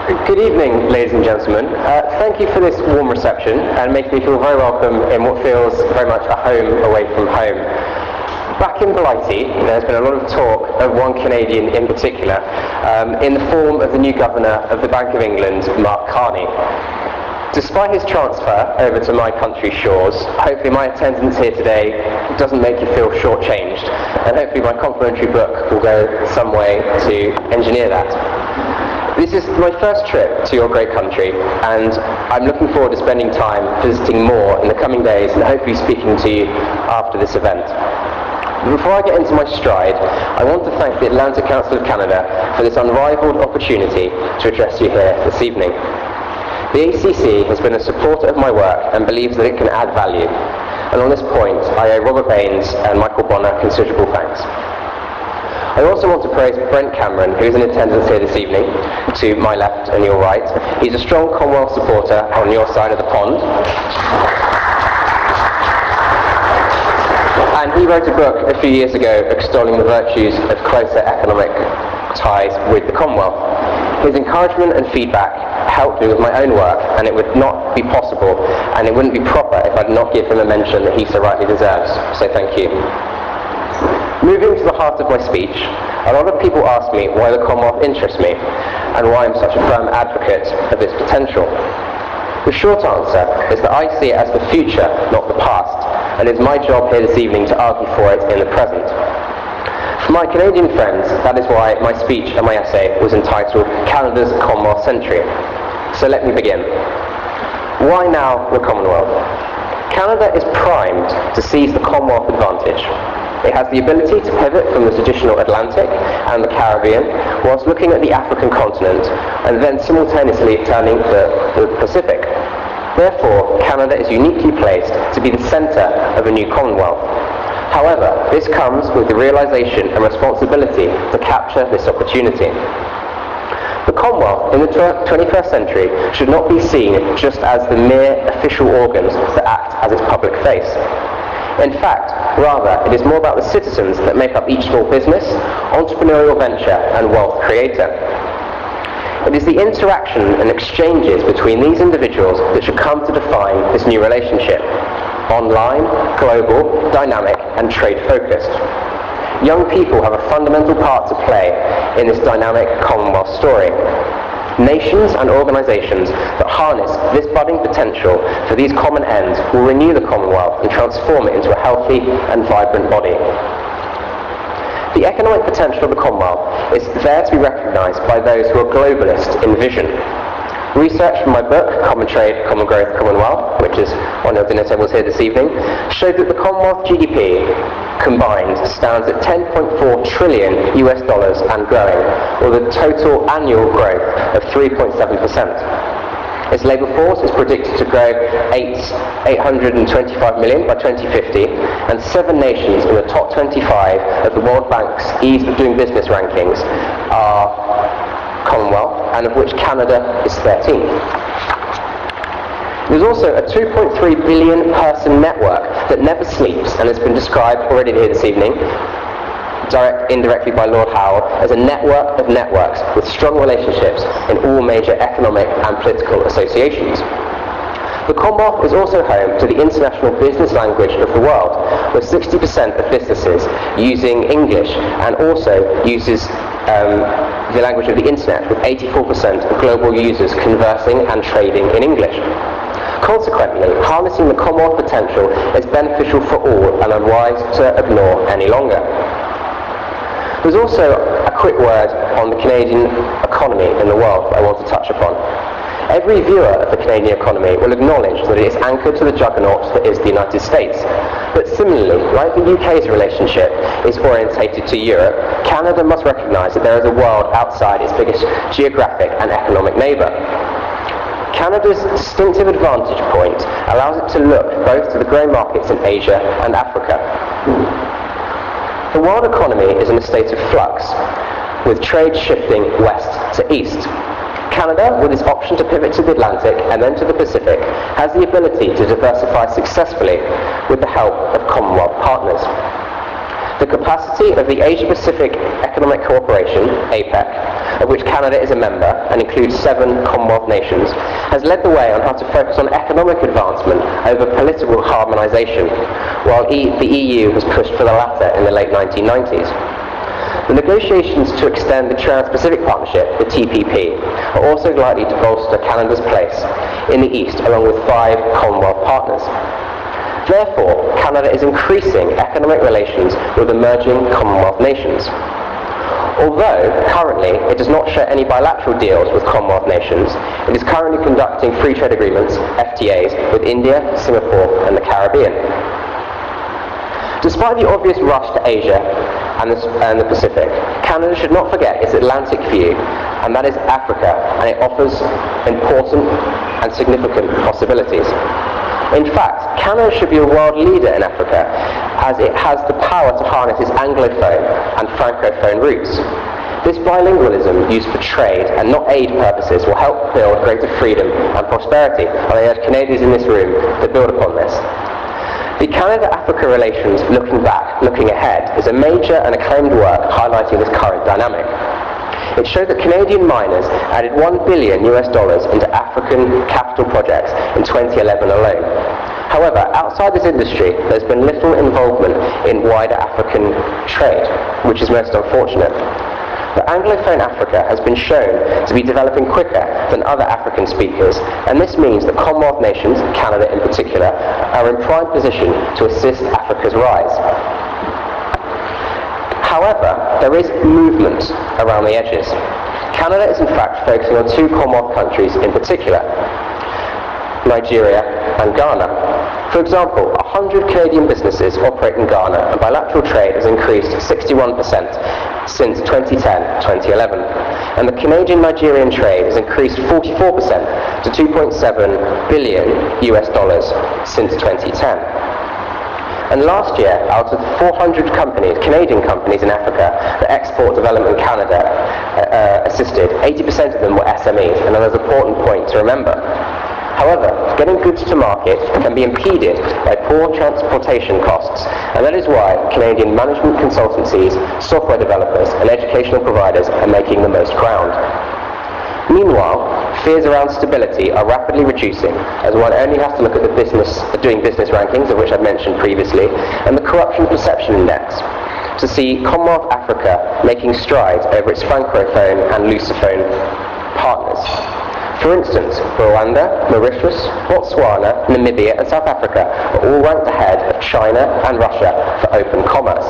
Good evening, ladies and gentlemen. Thank you for this warm reception and making me feel very welcome in what feels very much a home away from home. Back in Blighty, there's been a lot of talk of one Canadian in particular, in the form of the new Governor of the Bank of England, Mark Carney. Despite his transfer over to my country's shores, hopefully my attendance here today doesn't make you feel shortchanged, and hopefully my complimentary book will go some way to engineer that. This is my first trip to your great country, and I'm looking forward to spending time visiting more in the coming days and hopefully speaking to you after this event. But before I get into my stride, I want to thank the Atlantic Council of Canada for this unrivaled opportunity to address you here this evening. The ACC has been a supporter of my work and believes that it can add value, and on this point I owe Robert Baines and Michael Bonner considerable thanks. I also want to praise Brent Cameron, who is in attendance here this evening, to my left and your right. He's a strong Commonwealth supporter on your side of the pond. And he wrote a book a few years ago extolling the virtues of closer economic ties with the Commonwealth. His encouragement and feedback helped me with my own work, and it would not be possible, and it wouldn't be proper if I did not give him a mention that he so rightly deserves. So thank you. Moving to the heart of my speech, a lot of people ask me why the Commonwealth interests me and why I'm such a firm advocate of its potential. The short answer is that I see it as the future, not the past, and it's my job here this evening to argue for it in the present. For my Canadian friends, that is why my speech and my essay was entitled Canada's Commonwealth Century. So let me begin. Why now the Commonwealth? Canada is primed to seize the Commonwealth advantage. It has the ability to pivot from the traditional Atlantic and the Caribbean whilst looking at the African continent and then simultaneously turning the Pacific. Therefore, Canada is uniquely placed to be the centre of a new Commonwealth. However, this comes with the realisation and responsibility to capture this opportunity. The Commonwealth in the 21st century should not be seen just as the mere official organs that act as its public face. In fact, rather, it is more about the citizens that make up each small business, entrepreneurial venture, and wealth creator. It is the interaction and exchanges between these individuals that should come to define this new relationship. Online, global, dynamic, and trade-focused. Young people have a fundamental part to play in this dynamic Commonwealth story. Nations and organisations that harness this budding potential for these common ends will renew the Commonwealth and transform it into a healthy and vibrant body. The economic potential of the Commonwealth is there to be recognised by those who are globalist in vision. Research from my book, Common Trade, Common Growth, Commonwealth, which is on your dinner tables here this evening, showed that the Commonwealth GDP combined stands at 10.4 trillion US dollars and growing, with a total annual growth of 3.7%. Its labour force is predicted to grow 825 million by 2050, and 7 nations in the top 25 of the World Bank's Ease of Doing Business rankings are Commonwealth, and of which Canada is 13th. There's also a 2.3 billion person network that never sleeps and has been described already here this evening, indirectly by Lord Howe, as a network of networks with strong relationships in all major economic and political associations. The Commonwealth is also home to the international business language of the world, with 60% of businesses using English, and also uses the language of the internet, with 84% of global users conversing and trading in English. Consequently, harnessing the Commonwealth potential is beneficial for all and unwise to ignore any longer. There's also a quick word on the Canadian economy in the world that I want to touch upon. Every viewer of the Canadian economy will acknowledge that it is anchored to the juggernaut that is the United States. But similarly, like the UK's relationship is orientated to Europe, Canada must recognise that there is a world outside its biggest geographic and economic neighbour. Canada's distinctive advantage point allows it to look both to the growing markets in Asia and Africa. The world economy is in a state of flux, with trade shifting west to east. Canada, with its option to pivot to the Atlantic and then to the Pacific, has the ability to diversify successfully with the help of Commonwealth partners. The capacity of the Asia-Pacific Economic Cooperation, APEC, of which Canada is a member and includes 7 Commonwealth nations, has led the way on how to focus on economic advancement over political harmonisation, while the EU has pushed for the latter in the late 1990s. The negotiations to extend the Trans-Pacific Partnership, the TPP, are also likely to bolster Canada's place in the East, along with 5 Commonwealth partners. Therefore, Canada is increasing economic relations with emerging Commonwealth nations. Although, currently, it does not share any bilateral deals with Commonwealth nations, it is currently conducting free trade agreements, FTAs, with India, Singapore, and the Caribbean. Despite the obvious rush to Asia and the Pacific, Canada should not forget its Atlantic view, and that is Africa, and it offers important and significant possibilities. In fact, Canada should be a world leader in Africa, as it has the power to harness its Anglophone and Francophone roots. This bilingualism used for trade and not aid purposes will help build greater freedom and prosperity, and I urge Canadians in this room to build upon this. The Canada-Africa relations looking back, looking ahead, is a major and acclaimed work highlighting this current dynamic. It showed that Canadian miners added $1 billion into African capital projects in 2011 alone. However, outside this industry, there's been little involvement in wider African trade, which is most unfortunate. But Anglophone Africa has been shown to be developing quicker than other African speakers, and this means that Commonwealth nations, Canada in particular, are in prime position to assist Africa's rise. However, there is movement around the edges. Canada is in fact focusing on 2 Commonwealth countries in particular, Nigeria and Ghana. For example, 100 Canadian businesses operate in Ghana, and bilateral trade has increased 61% since 2010-2011. And the Canadian-Nigerian trade has increased 44% to $2.7 billion since 2010. And last year, out of 400 companies, Canadian companies in Africa that Export Development Canada assisted, 80% of them were SMEs, and that is an important point to remember. However, getting goods to market can be impeded by poor transportation costs, and that is why Canadian management consultancies, software developers, and educational providers are making the most ground. Meanwhile, fears around stability are rapidly reducing, as one only has to look at the doing business rankings, of which I've mentioned previously, and the Corruption Perception Index, to see Commonwealth Africa making strides over its Francophone and Lusophone partners. For instance, Rwanda, Mauritius, Botswana, Namibia, and South Africa are all ranked ahead of China and Russia for open commerce.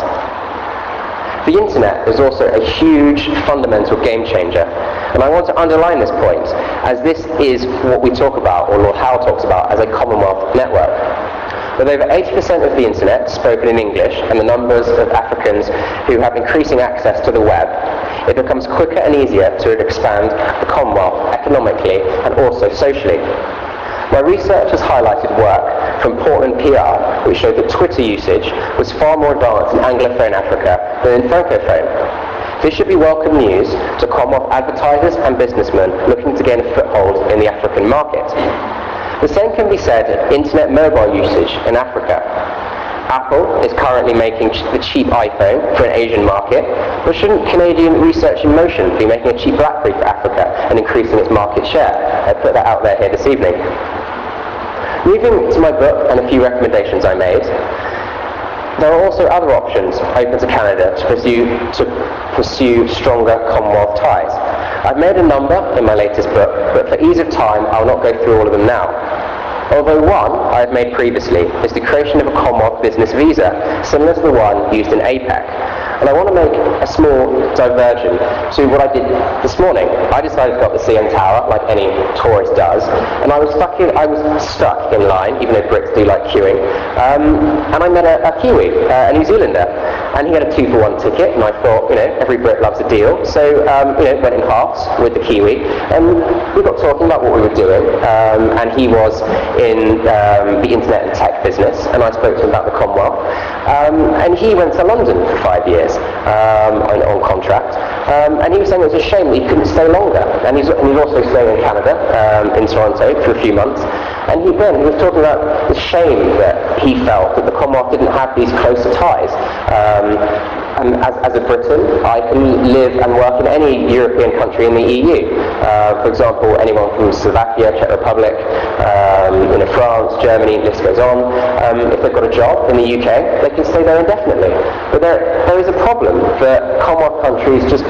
The internet is also a huge fundamental game changer, and I want to underline this point, as this is what we talk about, or Lord Howe talks about, as a Commonwealth network. With over 80% of the internet spoken in English, and the numbers of Africans who have increasing access to the web, it becomes quicker and easier to expand the Commonwealth economically and also socially. My research has highlighted work from Portland PR, which showed that Twitter usage was far more advanced in Anglophone Africa than in Francophone. This should be welcome news to Commonwealth advertisers and businessmen looking to gain a foothold in the African market. The same can be said of internet mobile usage in Africa. Apple is currently making the cheap iPhone for an Asian market, but shouldn't Canadian Research in Motion be making a cheap BlackBerry for Africa and increasing its market share? I put that out there here this evening. Moving to my book and a few recommendations I made, there are also other options open to Canada to pursue stronger Commonwealth ties. I've made a number in my latest book, but for ease of time, I'll not go through all of them now. Although one I have made previously is the creation of a Commonwealth business visa, similar to the one used in APEC. And I want to make a small diversion to what I did this morning. I decided to go up the CN Tower, like any tourist does, and I was stuck in line, even though Brits do like queuing, and I met a Kiwi, a New Zealander, and he had a 2-for-1 ticket, and I thought, every Brit loves a deal, so, went in halves with the Kiwi, and we got talking about what we were doing, and he was in the internet and tech business, and I spoke to him about the Commonwealth, and he went to London for 5 years, on contract. And he was saying it was a shame that he couldn't stay longer. And he's also staying in Canada, in Toronto, for a few months. And he was talking about the shame that he felt that the Commonwealth didn't have these closer ties. And as a Briton, I can live and work in any European country in the EU. For example, anyone from Slovakia, Czech Republic, France, Germany, the list goes on. If they've got a job in the UK, they can stay there indefinitely. But there is a problem that Commonwealth countries just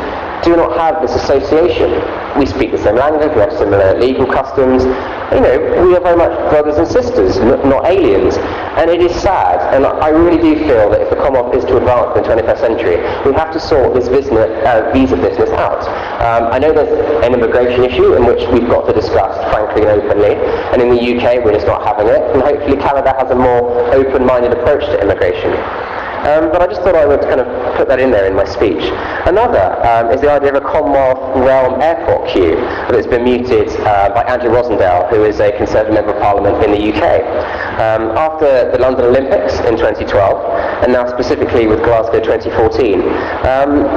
do not have this association. We speak the same language, we have similar legal customs. We are very much brothers and sisters, not aliens. And it is sad, and I really do feel that if the Commonwealth is to advance in the 21st century, we have to sort this visa business out. I know there's an immigration issue in which we've got to discuss frankly and openly, and in the UK we're just not having it, and hopefully Canada has a more open-minded approach to immigration. But I just thought I would kind of put that in there in my speech. Another is the idea of a Commonwealth realm airport queue that's been mooted by Andrew Rosendale, who is a Conservative Member of Parliament in the UK. After the London Olympics in 2012, and now specifically with Glasgow 2014,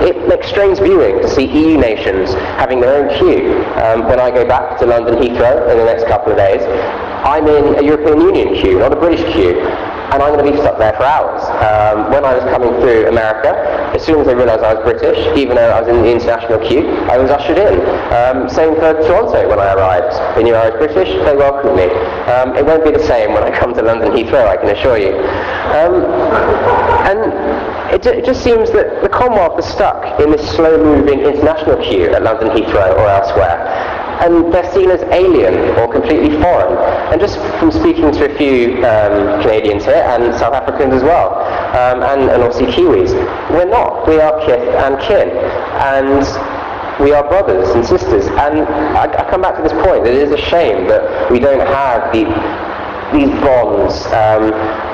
it makes strange viewing to see EU nations having their own queue. When I go back to London Heathrow in the next couple of days, I'm in a European Union queue, not a British queue. And I'm going to be stuck there for hours. When I was coming through America, as soon as they realised I was British, even though I was in the international queue, I was ushered in. Same for Toronto when I arrived. They knew I was British, they welcomed me. It won't be the same when I come to London Heathrow, I can assure you. And it just seems that the Commonwealth is stuck in this slow-moving international queue at London Heathrow or elsewhere. And they're seen as alien or completely foreign. And just from speaking to a few Canadians here, and South Africans as well, and obviously Kiwis, we're not. We are kith and kin. And we are brothers and sisters. And I come back to this point, that it is a shame that we don't have these bonds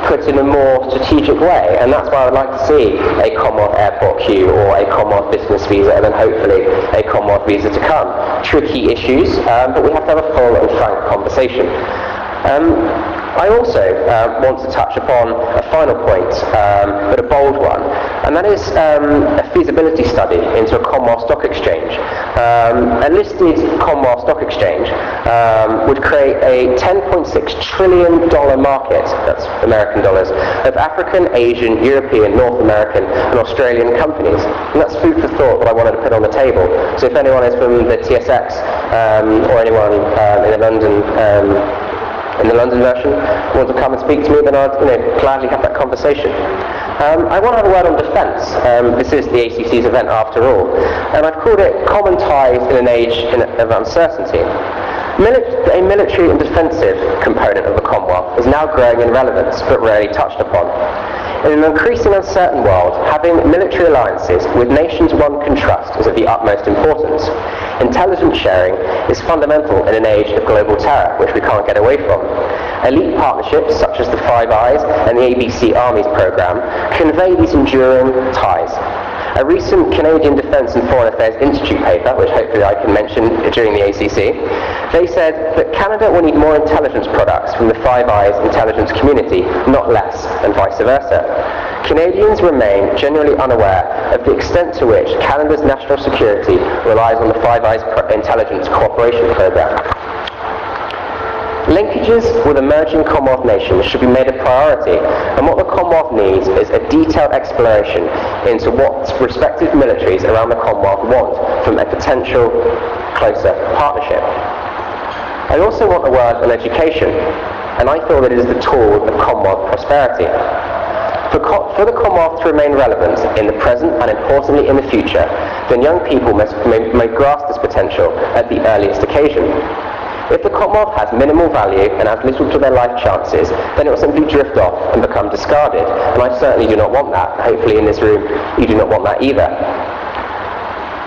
put in a more strategic way, and that's why I would like to see a Commonwealth airport queue or a Commonwealth business visa, and then hopefully a Commonwealth visa to come. Tricky issues, but we have to have a full and frank conversation. I also want to touch upon a final point, but a bold one, and that is a feasibility study into a Commonwealth stock exchange. A listed Commonwealth stock exchange would create a $10.6 trillion market, that's American dollars, of African, Asian, European, North American and Australian companies. And that's food for thought that I wanted to put on the table. So if anyone is from the TSX or anyone in the London version want to come and speak to me, then I'd gladly have that conversation. I want to have a word on defence. This is the ACC's event after all, and I've called it Common Ties in an Age of Uncertainty. A military and defensive component of the Commonwealth is now growing in relevance, but rarely touched upon. In an increasingly uncertain world, having military alliances with nations one can trust is of the utmost importance. Intelligence sharing is fundamental in an age of global terror, which we can't get away from. Elite partnerships, such as the Five Eyes and the ABC Armies programme, convey these enduring ties. A recent Canadian Defence and Foreign Affairs Institute paper, which hopefully I can mention during the ACC, they said that Canada will need more intelligence products from the Five Eyes intelligence community, not less, and vice versa. Canadians remain generally unaware of the extent to which Canada's national security relies on the Five Eyes intelligence cooperation programme. Linkages with emerging Commonwealth nations should be made a priority, and what the Commonwealth needs is a detailed exploration into what respective militaries around the Commonwealth want from a potential closer partnership. I also want a word on education, and I feel that it is the tool of Commonwealth prosperity. For the Commonwealth to remain relevant in the present and importantly in the future, then young people may grasp this potential at the earliest occasion. If the Commonwealth has minimal value and has little to their life chances, then it will simply drift off and become discarded, and I certainly do not want that. Hopefully in this room you do not want that either.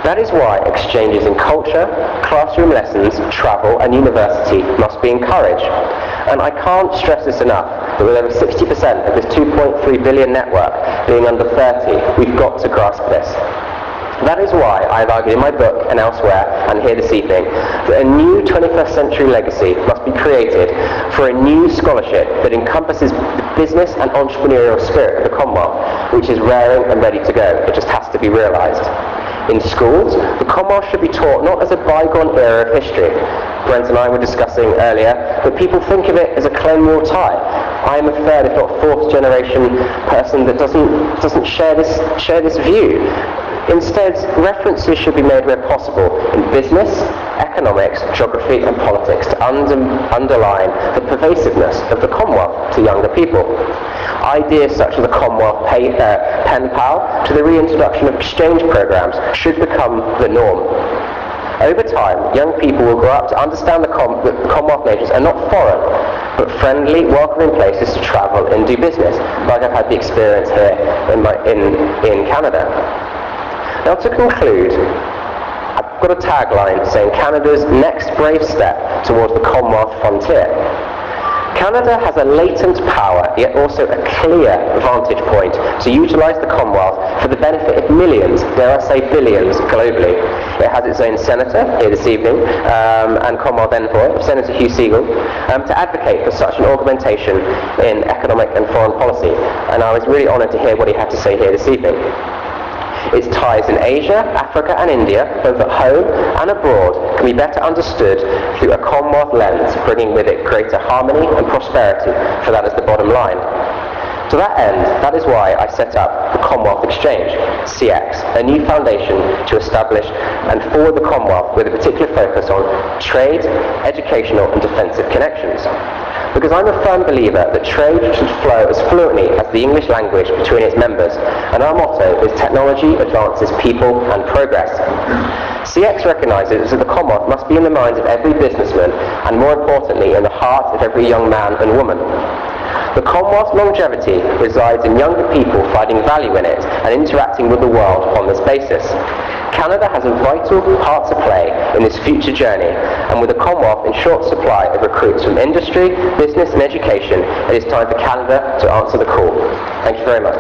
That is why exchanges in culture, classroom lessons, travel and university must be encouraged. And I can't stress this enough, that with over 60% of this 2.3 billion network being under 30, we've got to grasp this. That is why I've argued in my book and elsewhere, and here this evening, that a new 21st century legacy must be created for a new scholarship that encompasses the business and entrepreneurial spirit of the Commonwealth, which is raring and ready to go. It just has to be realised. In schools, the Commonwealth should be taught not as a bygone era of history. Brent and I were discussing earlier that people think of it as a Colonial War tie. I am a third, if not fourth generation person that doesn't share this view. Instead, references should be made where possible in business, economics, geography and politics to underline the pervasiveness of the Commonwealth to younger people. Ideas such as the Commonwealth pen pal to the reintroduction of exchange programs should become the norm. Over time, young people will grow up to understand that Commonwealth nations are not foreign, but friendly, welcoming places to travel and do business, like I've had the experience here in Canada. Now to conclude, I've got a tagline saying Canada's next brave step towards the Commonwealth frontier. Canada has a latent power, yet also a clear vantage point to utilise the Commonwealth for the benefit of millions, dare I say billions, globally. It has its own senator here this evening, and Commonwealth envoy, Senator Hugh Segal, to advocate for such an augmentation in economic and foreign policy. And I was really honoured to hear what he had to say here this evening. Its ties in Asia, Africa and India, both at home and abroad, can be better understood through a Commonwealth lens, bringing with it greater harmony and prosperity, for that is the bottom line. To that end, that is why I set up the Commonwealth Exchange, CX, a new foundation to establish and forward the Commonwealth with a particular focus on trade, educational and defensive connections. Because I'm a firm believer that trade should flow as fluently as the English language between its members, and our motto is technology advances people and progress. CX recognises that the Commonwealth must be in the minds of every businessman, and more importantly, in the heart of every young man and woman. The Commonwealth's longevity resides in younger people finding value in it and interacting with the world on this basis. Canada has a vital part to play in this future journey, and with the Commonwealth in short supply of recruits from industry, business and education, it is time for Canada to answer the call. Thank you very much.